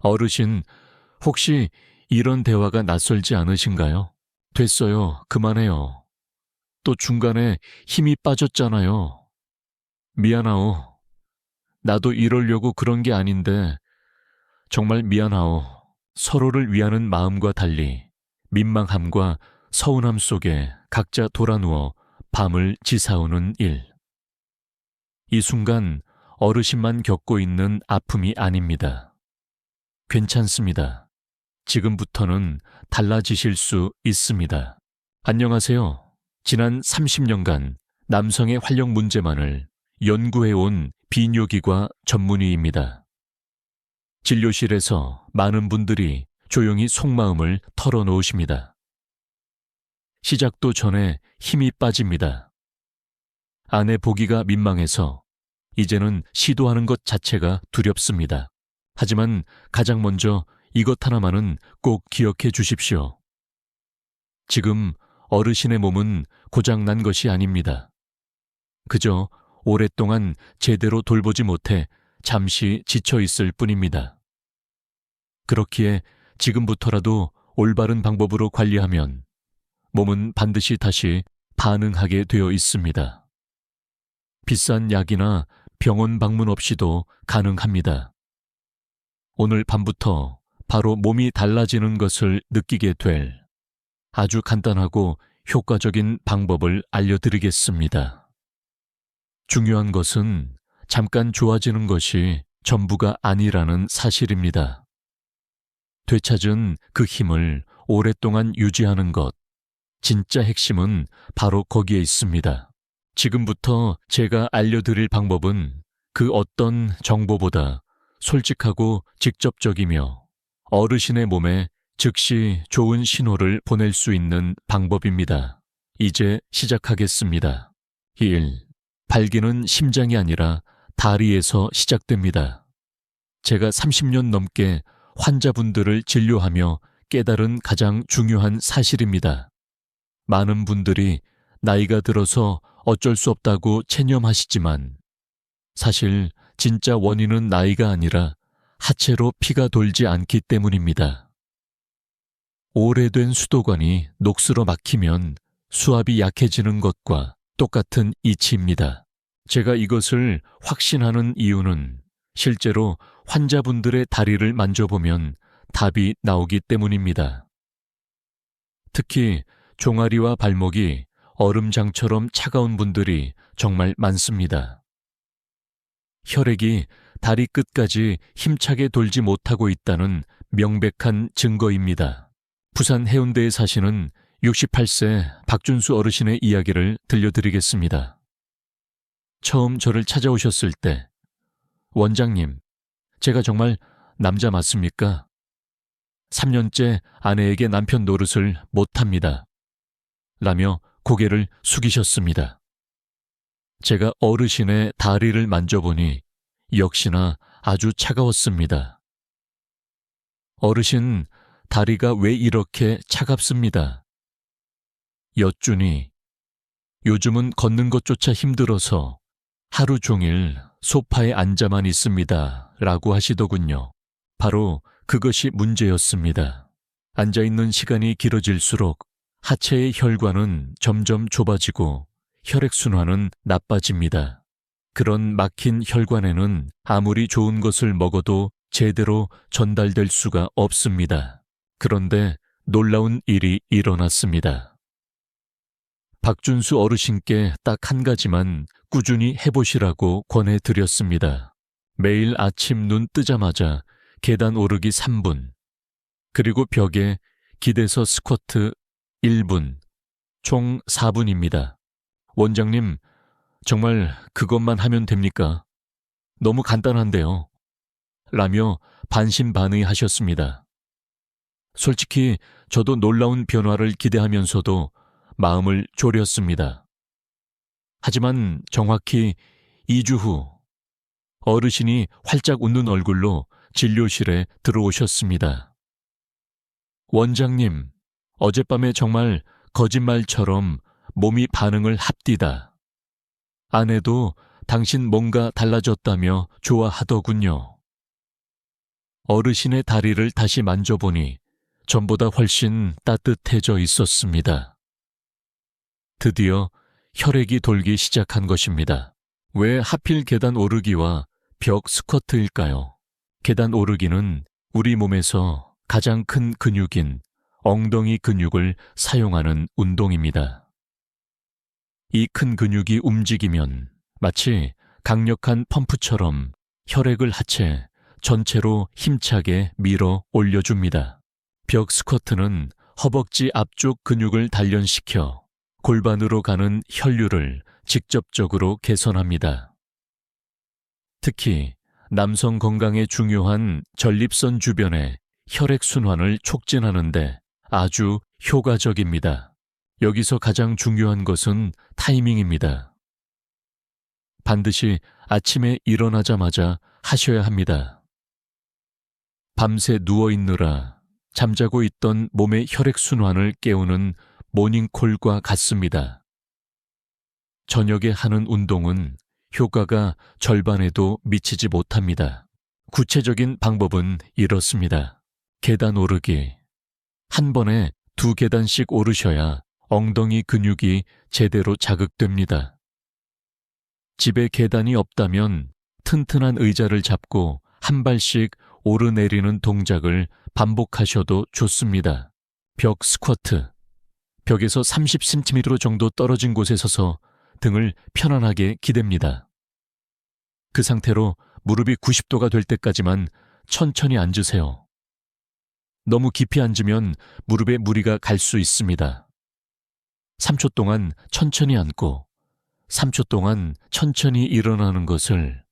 어르신, 혹시 이런 대화가 낯설지 않으신가요? 됐어요. 그만해요. 또 중간에 힘이 빠졌잖아요. 미안하오. 나도 이러려고 그런 게 아닌데 정말 미안하오. 서로를 위하는 마음과 달리 민망함과 서운함 속에 각자 돌아누워 밤을 지사오는 일. 이 순간 어르신만 겪고 있는 아픔이 아닙니다. 괜찮습니다. 지금부터는 달라지실 수 있습니다. 안녕하세요. 지난 30년간 남성의 활력 문제만을 연구해온 비뇨기과 전문의입니다. 진료실에서 많은 분들이 조용히 속마음을 털어놓으십니다. 시작도 전에 힘이 빠집니다. 아내 보기가 민망해서 이제는 시도하는 것 자체가 두렵습니다. 하지만 가장 먼저 이것 하나만은 꼭 기억해 주십시오. 지금 어르신의 몸은 고장난 것이 아닙니다. 그저 오랫동안 제대로 돌보지 못해 잠시 지쳐 있을 뿐입니다. 그렇기에 지금부터라도 올바른 방법으로 관리하면 몸은 반드시 다시 반응하게 되어 있습니다. 비싼 약이나 병원 방문 없이도 가능합니다. 오늘 밤부터 바로 몸이 달라지는 것을 느끼게 될 아주 간단하고 효과적인 방법을 알려드리겠습니다. 중요한 것은 잠깐 좋아지는 것이 전부가 아니라는 사실입니다. 되찾은 그 힘을 오랫동안 유지하는 것, 진짜 핵심은 바로 거기에 있습니다. 지금부터 제가 알려드릴 방법은 그 어떤 정보보다 솔직하고 직접적이며 어르신의 몸에 즉시 좋은 신호를 보낼 수 있는 방법입니다. 이제 시작하겠습니다. 1. 발기는 심장이 아니라 다리에서 시작됩니다. 제가 30년 넘게 환자분들을 진료하며 깨달은 가장 중요한 사실입니다. 많은 분들이 나이가 들어서 어쩔 수 없다고 체념하시지만 사실 진짜 원인은 나이가 아니라 하체로 피가 돌지 않기 때문입니다. 오래된 수도관이 녹슬어 막히면 수압이 약해지는 것과 똑같은 이치입니다. 제가 이것을 확신하는 이유는 실제로 환자분들의 다리를 만져보면 답이 나오기 때문입니다. 특히 종아리와 발목이 얼음장처럼 차가운 분들이 정말 많습니다. 혈액이 다리 끝까지 힘차게 돌지 못하고 있다는 명백한 증거입니다. 부산 해운대에 사시는 68세 박준수 어르신의 이야기를 들려드리겠습니다. 처음 저를 찾아오셨을 때, 원장님, 제가 정말 남자 맞습니까? 3년째 아내에게 남편 노릇을 못합니다. 라며 고개를 숙이셨습니다. 제가 어르신의 다리를 만져보니 역시나 아주 차가웠습니다. 어르신 다리가 왜 이렇게 차갑습니다. 여쭈니 요즘은 걷는 것조차 힘들어서 하루 종일 소파에 앉아만 있습니다. 라고 하시더군요. 바로 그것이 문제였습니다. 앉아있는 시간이 길어질수록 하체의 혈관은 점점 좁아지고 혈액순환은 나빠집니다. 그런 막힌 혈관에는 아무리 좋은 것을 먹어도 제대로 전달될 수가 없습니다. 그런데 놀라운 일이 일어났습니다. 박준수 어르신께 딱 한 가지만 꾸준히 해보시라고 권해드렸습니다. 매일 아침 눈 뜨자마자 계단 오르기 3분, 그리고 벽에 기대서 스쿼트 1분, 총 4분입니다. 원장님, 정말 그것만 하면 됩니까? 너무 간단한데요. 라며 반신반의하셨습니다. 솔직히 저도 놀라운 변화를 기대하면서도 마음을 졸였습니다. 하지만 정확히 2주 후 어르신이 활짝 웃는 얼굴로 진료실에 들어오셨습니다. 원장님, 어젯밤에 정말 거짓말처럼 몸이 반응을 합디다. 아내도 당신 뭔가 달라졌다며 좋아하더군요. 어르신의 다리를 다시 만져보니 전보다 훨씬 따뜻해져 있었습니다. 드디어 혈액이 돌기 시작한 것입니다. 왜 하필 계단 오르기와 벽 스쿼트일까요? 계단 오르기는 우리 몸에서 가장 큰 근육인 엉덩이 근육을 사용하는 운동입니다. 이 큰 근육이 움직이면 마치 강력한 펌프처럼 혈액을 하체 전체로 힘차게 밀어 올려줍니다. 벽 스쿼트는 허벅지 앞쪽 근육을 단련시켜 골반으로 가는 혈류를 직접적으로 개선합니다. 특히 남성 건강에 중요한 전립선 주변의 혈액순환을 촉진하는데 아주 효과적입니다. 여기서 가장 중요한 것은 타이밍입니다. 반드시 아침에 일어나자마자 하셔야 합니다. 밤새 누워있느라 잠자고 있던 몸의 혈액순환을 깨우는 모닝콜과 같습니다. 저녁에 하는 운동은 효과가 절반에도 미치지 못합니다. 구체적인 방법은 이렇습니다. 계단 오르기. 한 번에 2계단씩 오르셔야 엉덩이 근육이 제대로 자극됩니다. 집에 계단이 없다면 튼튼한 의자를 잡고 한 발씩 오르내리는 동작을 반복하셔도 좋습니다. 벽 스쿼트. 벽에서 30cm 정도 떨어진 곳에 서서 등을 편안하게 기댑니다. 그 상태로 무릎이 90도가 될 때까지만 천천히 앉으세요. 너무 깊이 앉으면 무릎에 무리가 갈 수 있습니다. 3초 동안 천천히 앉고 3초 동안 천천히 일어나는 것을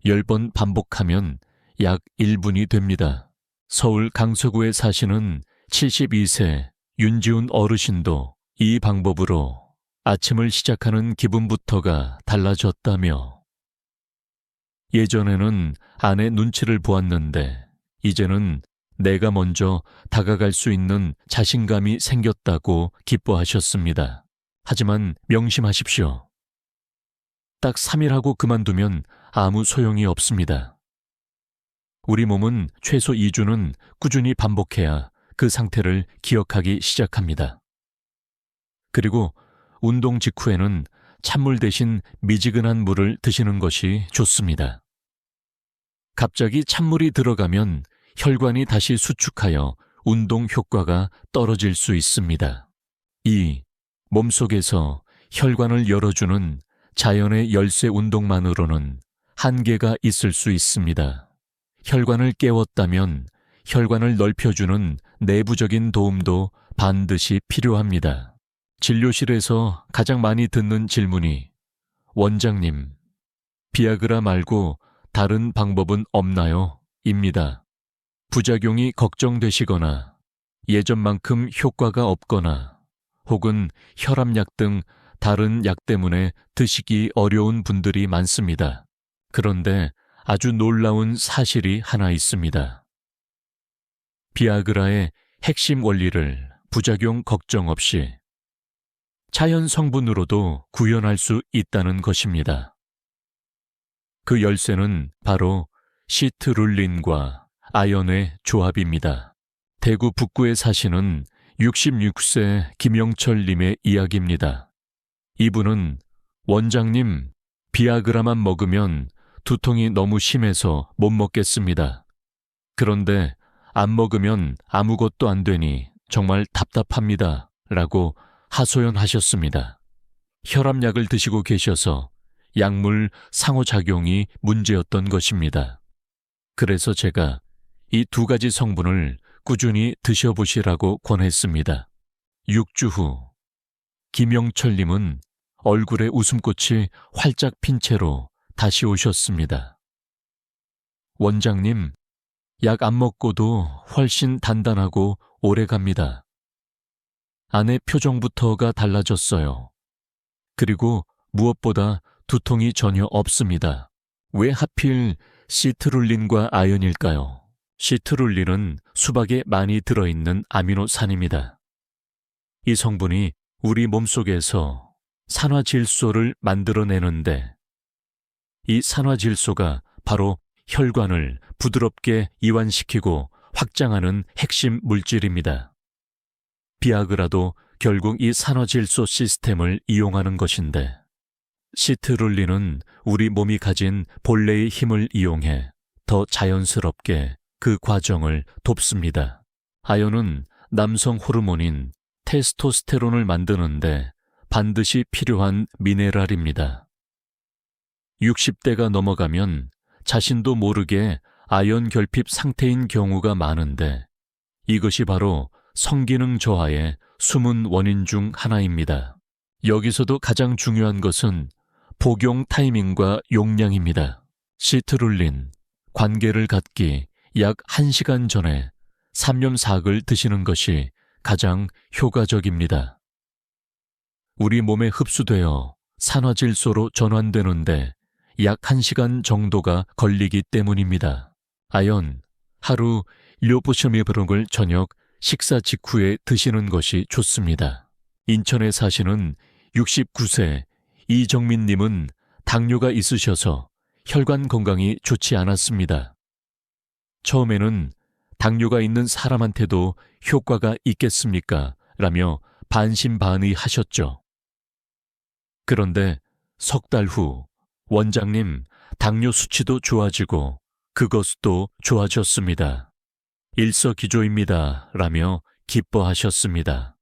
10번 반복하면 약 1분이 됩니다. 서울 강서구에 사시는 72세 윤지훈 어르신도 이 방법으로 아침을 시작하는 기분부터가 달라졌다며, 예전에는 아내 눈치를 보았는데 이제는 내가 먼저 다가갈 수 있는 자신감이 생겼다고 기뻐하셨습니다. 하지만 명심하십시오. 딱 3일 하고 그만두면 아무 소용이 없습니다. 우리 몸은 최소 2주는 꾸준히 반복해야 그 상태를 기억하기 시작합니다. 그리고 운동 직후에는 찬물 대신 미지근한 물을 드시는 것이 좋습니다. 갑자기 찬물이 들어가면 혈관이 다시 수축하여 운동 효과가 떨어질 수 있습니다. 2. 몸속에서 혈관을 열어주는 자연의 열쇠 운동만으로는 한계가 있을 수 있습니다. 혈관을 깨웠다면 혈관을 넓혀주는 내부적인 도움도 반드시 필요합니다. 진료실에서 가장 많이 듣는 질문이 원장님, 비아그라 말고 다른 방법은 없나요? 입니다. 부작용이 걱정되시거나 예전만큼 효과가 없거나 혹은 혈압약 등 다른 약 때문에 드시기 어려운 분들이 많습니다. 그런데 아주 놀라운 사실이 하나 있습니다. 비아그라의 핵심 원리를 부작용 걱정 없이 자연 성분으로도 구현할 수 있다는 것입니다. 그 열쇠는 바로 시트룰린과 아연의 조합입니다. 대구 북구에 사시는 66세 김영철님의 이야기입니다. 이분은 원장님, 비아그라만 먹으면 두통이 너무 심해서 못 먹겠습니다. 그런데 안 먹으면 아무것도 안 되니 정말 답답합니다. 라고 하소연하셨습니다. 혈압약을 드시고 계셔서 약물 상호작용이 문제였던 것입니다. 그래서 제가 이 2가지 성분을 꾸준히 드셔보시라고 권했습니다. 6주 후 김영철님은 얼굴에 웃음꽃이 활짝 핀 채로 다시 오셨습니다. 원장님, 약 안 먹고도 훨씬 단단하고 오래 갑니다. 아내 표정부터가 달라졌어요. 그리고 무엇보다 두통이 전혀 없습니다. 왜 하필 시트룰린과 아연일까요? 시트룰린은 수박에 많이 들어있는 아미노산입니다. 이 성분이 우리 몸속에서 산화질소를 만들어내는데 이 산화질소가 바로 혈관을 부드럽게 이완시키고 확장하는 핵심 물질입니다. 비아그라도 결국 이 산화질소 시스템을 이용하는 것인데, 시트룰린은 우리 몸이 가진 본래의 힘을 이용해 더 자연스럽게 그 과정을 돕습니다. 아연은 남성 호르몬인 테스토스테론을 만드는데 반드시 필요한 미네랄입니다. 60대가 넘어가면 자신도 모르게 아연 결핍 상태인 경우가 많은데, 이것이 바로 성기능 저하의 숨은 원인 중 하나입니다. 여기서도 가장 중요한 것은 복용 타이밍과 용량입니다. 시트룰린, 관계를 갖기 약 1시간 전에 3염4을 드시는 것이 가장 효과적입니다. 우리 몸에 흡수되어 산화질소로 전환되는데 약 1시간 정도가 걸리기 때문입니다. 아연, 하루 료보셔미브록을 저녁 식사 직후에 드시는 것이 좋습니다. 인천에 사시는 69세 이정민님은 당뇨가 있으셔서 혈관 건강이 좋지 않았습니다. 처음에는 당뇨가 있는 사람한테도 효과가 있겠습니까? 라며 반신반의하셨죠. 그런데 석 달 후 원장님 당뇨 수치도 좋아지고 그것도 좋아졌습니다. 일석이조입니다. 라며 기뻐하셨습니다.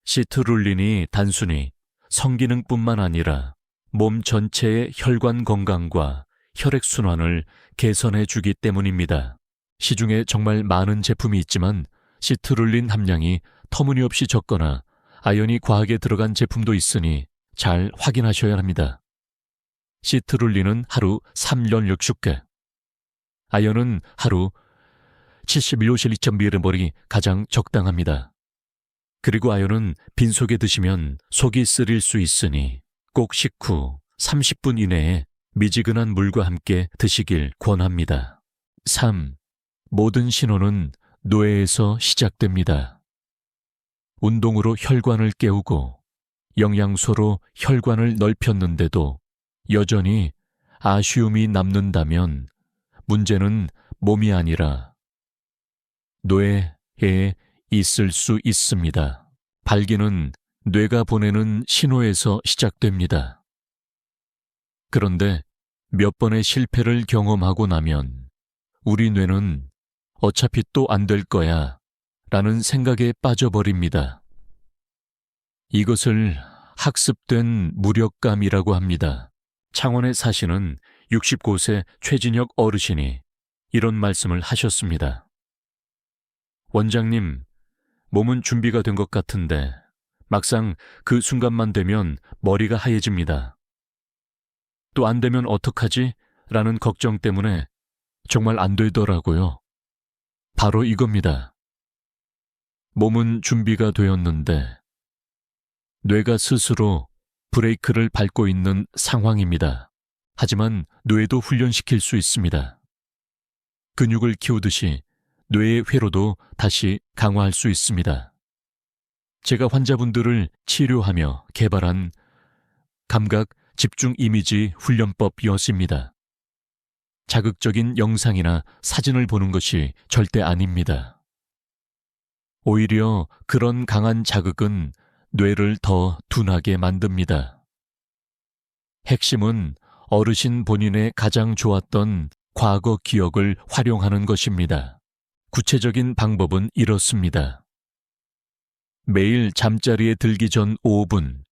시트룰린이 단순히 성기능뿐만 아니라 몸 전체의 혈관 건강과 혈액순환을 개선해 주기 때문입니다. 시중에 정말 많은 제품이 있지만 시트룰린 함량이 터무니없이 적거나 아연이 과하게 들어간 제품도 있으니 잘 확인하셔야 합니다. 시트룰린은 하루 360개, 아연은 하루 71ml 가장 적당합니다. 그리고 아연은 빈속에 드시면 속이 쓰릴 수 있으니 꼭 식후 30분 이내에 미지근한 물과 함께 드시길 권합니다. 3. 모든 신호는 뇌에서 시작됩니다. 운동으로 혈관을 깨우고 영양소로 혈관을 넓혔는데도 여전히 아쉬움이 남는다면 문제는 몸이 아니라 뇌에 있을 수 있습니다. 발기는 뇌가 보내는 신호에서 시작됩니다. 그런데 몇 번의 실패를 경험하고 나면 우리 뇌는 어차피 또 안 될 거야 라는 생각에 빠져버립니다. 이것을 학습된 무력감이라고 합니다. 창원에 사시는 69세 최진혁 어르신이 이런 말씀을 하셨습니다. 원장님, 몸은 준비가 된 것 같은데 막상 그 순간만 되면 머리가 하얘집니다. 또 안 되면 어떡하지? 라는 걱정 때문에 정말 안 되더라고요. 바로 이겁니다. 몸은 준비가 되었는데 뇌가 스스로 브레이크를 밟고 있는 상황입니다. 하지만 뇌도 훈련시킬 수 있습니다. 근육을 키우듯이 뇌의 회로도 다시 강화할 수 있습니다. 제가 환자분들을 치료하며 개발한 감각 집중 이미지 훈련법이었습니다. 자극적인 영상이나 사진을 보는 것이 절대 아닙니다. 오히려 그런 강한 자극은 뇌를 더 둔하게 만듭니다. 핵심은 어르신 본인의 가장 좋았던 과거 기억을 활용하는 것입니다. 구체적인 방법은 이렇습니다. 매일 잠자리에 들기 전 5분,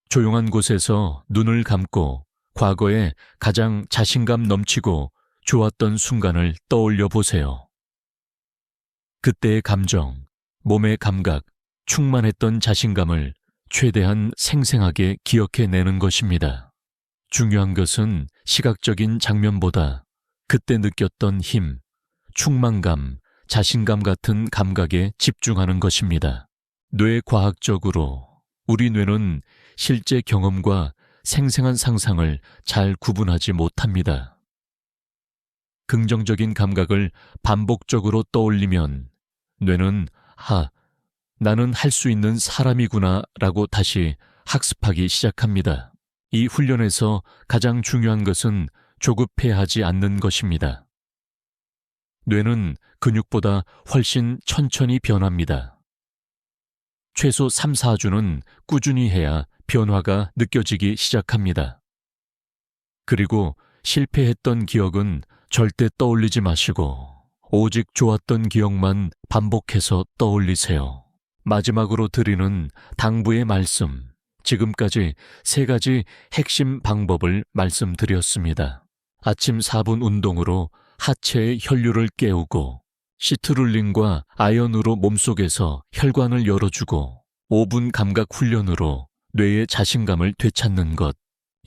조용한 곳에서 눈을 감고 과거에 가장 자신감 넘치고 좋았던 순간을 떠올려 보세요. 그때의 감정, 몸의 감각, 충만했던 자신감을 최대한 생생하게 기억해내는 것입니다. 중요한 것은 시각적인 장면보다 그때 느꼈던 힘, 충만감, 자신감 같은 감각에 집중하는 것입니다. 뇌과학적으로 우리 뇌는 실제 경험과 생생한 상상을 잘 구분하지 못합니다. 긍정적인 감각을 반복적으로 떠올리면 뇌는 나는 할 수 있는 사람이구나 라고 다시 학습하기 시작합니다. 이 훈련에서 가장 중요한 것은 조급해하지 않는 것입니다. 뇌는 근육보다 훨씬 천천히 변합니다. 최소 3, 4주는 꾸준히 해야 변화가 느껴지기 시작합니다. 그리고 실패했던 기억은 절대 떠올리지 마시고 오직 좋았던 기억만 반복해서 떠올리세요. 마지막으로 드리는 당부의 말씀, 지금까지 3가지 핵심 방법을 말씀드렸습니다. 아침 4분 운동으로 하체의 혈류를 깨우고 시트룰린과 아연으로 몸속에서 혈관을 열어주고 5분 감각 훈련으로 뇌의 자신감을 되찾는 것.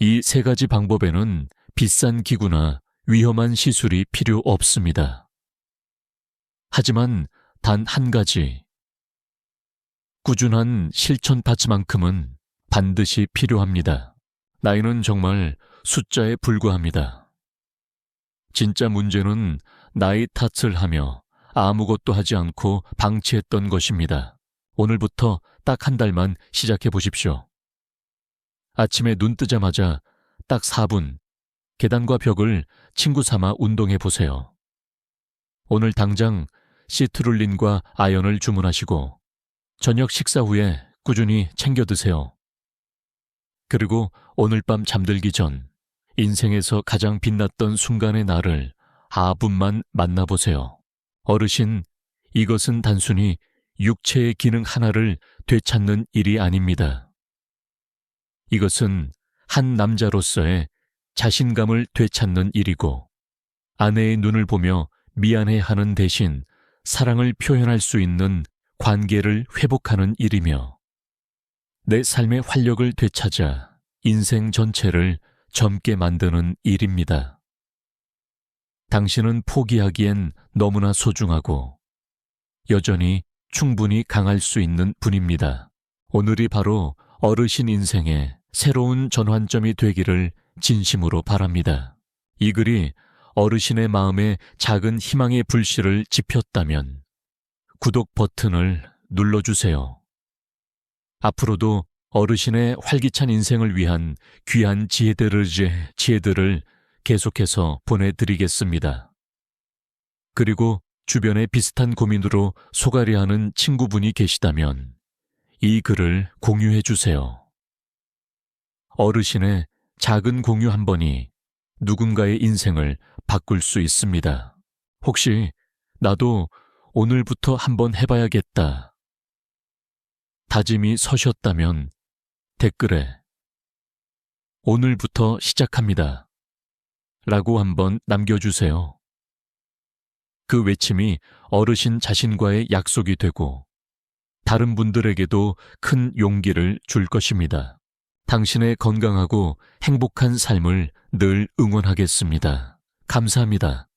이 3가지 방법에는 비싼 기구나 위험한 시술이 필요 없습니다. 하지만 단 한 가지, 꾸준한 실천 파츠만큼은 반드시 필요합니다. 나이는 정말 숫자에 불과합니다. 진짜 문제는 나이 탓을 하며 아무것도 하지 않고 방치했던 것입니다. 오늘부터 딱 한 달만 시작해 보십시오. 아침에 눈 뜨자마자 딱 4분 계단과 벽을 친구 삼아 운동해 보세요. 오늘 당장 시트룰린과 아연을 주문하시고 저녁 식사 후에 꾸준히 챙겨 드세요. 그리고 오늘 밤 잠들기 전 인생에서 가장 빛났던 순간의 나를 4분만 만나보세요. 어르신, 이것은 단순히 육체의 기능 하나를 되찾는 일이 아닙니다. 이것은 한 남자로서의 자신감을 되찾는 일이고 아내의 눈을 보며 미안해하는 대신 사랑을 표현할 수 있는 관계를 회복하는 일이며 내 삶의 활력을 되찾아 인생 전체를 젊게 만드는 일입니다. 당신은 포기하기엔 너무나 소중하고 여전히 충분히 강할 수 있는 분입니다. 오늘이 바로 어르신 인생의 새로운 전환점이 되기를 진심으로 바랍니다. 이 글이 어르신의 마음에 작은 희망의 불씨를 지폈다면 구독 버튼을 눌러주세요. 앞으로도 어르신의 활기찬 인생을 위한 귀한 지혜들을 계속해서 보내드리겠습니다. 그리고 주변에 비슷한 고민으로 소갈이하는 친구분이 계시다면 이 글을 공유해 주세요. 어르신의 작은 공유 한 번이 누군가의 인생을 바꿀 수 있습니다. 혹시 나도 오늘부터 한번 해봐야겠다 다짐이 서셨다면 댓글에 오늘부터 시작합니다 라고 한번 남겨주세요. 그 외침이 어르신 자신과의 약속이 되고 다른 분들에게도 큰 용기를 줄 것입니다. 당신의 건강하고 행복한 삶을 늘 응원하겠습니다. 감사합니다.